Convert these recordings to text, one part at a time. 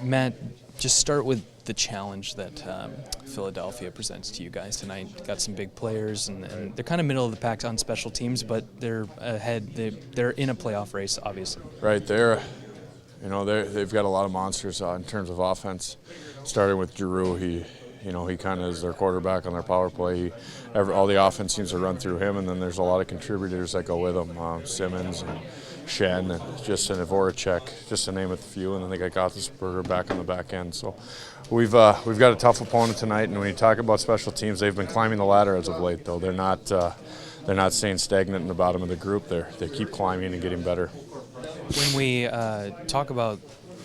Matt, just start with the challenge that Philadelphia presents to you guys tonight. Got some big players, and they're kind of middle of the pack on special teams, but they're ahead. They're in a playoff race, obviously. Right, they've got a lot of monsters in terms of offense. Starting with Giroux, he kind of is their quarterback on their power play. All the offense seems to run through him, and then there's a lot of contributors that go with him. Simmons and Shen and Justin Voracek, just to name a few, and then they got Gottesberger back on the back end. So we've got a tough opponent tonight, and when you talk about special teams, they've been climbing the ladder as of late. Though they're not staying stagnant in the bottom of the group. They keep climbing and getting better. When we talk about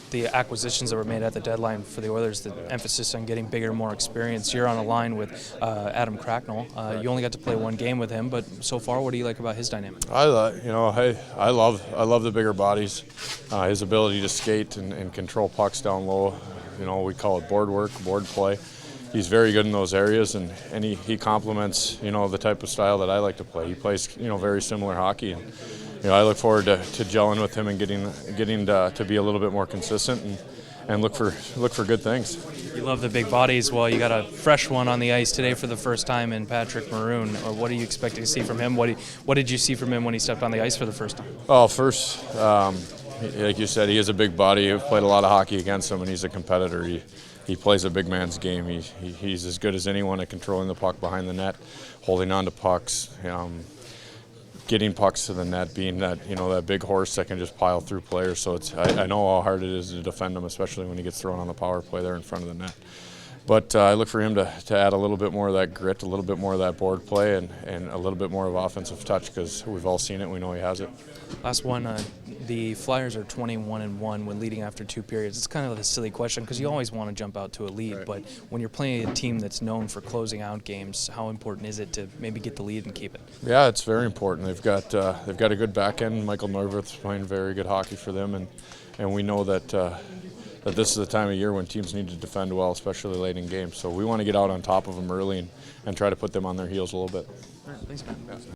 the acquisitions that were made at the deadline for the Oilers, the emphasis on getting bigger, more experience. You're on a line with Adam Cracknell. You only got to play one game with him, but so far, what do you like about his dynamic? I love the bigger bodies. His ability to skate and control pucks down low. We call it board work, board play. He's very good in those areas, and he complements the type of style that I like to play. He plays very similar hockey. And, I look forward to gelling with him and getting to be a little bit more consistent and look for good things. You love the big bodies. Well, you got a fresh one on the ice today for the first time in Patrick Maroon. What are you expecting to see from him? What did you see from him when he stepped on the ice for the first time? Well, first, like you said, he has a big body. I've played a lot of hockey against him, and he's a competitor. He plays a big man's game. He's as good as anyone at controlling the puck behind the net, holding on to pucks, getting pucks to the net, being that that big horse that can just pile through players. So I know how hard it is to defend him, especially when he gets thrown on the power play there in front of the net. But I look for him to add a little bit more of that grit, a little bit more of that board play, and a little bit more of offensive touch, because we've all seen it. We know he has it. Last one, the Flyers are 21-1 when leading after two periods. It's kind of a silly question because you always want to jump out to a lead, right. But when you're playing a team that's known for closing out games, how important is it to maybe get the lead and keep it? Yeah, it's very important. They've got a good back end. Michael Neuwirth's playing very good hockey for them, and we know that this is the time of year when teams need to defend well, especially late in games. So we want to get out on top of them early and try to put them on their heels a little bit. All right, thanks, man. Yeah.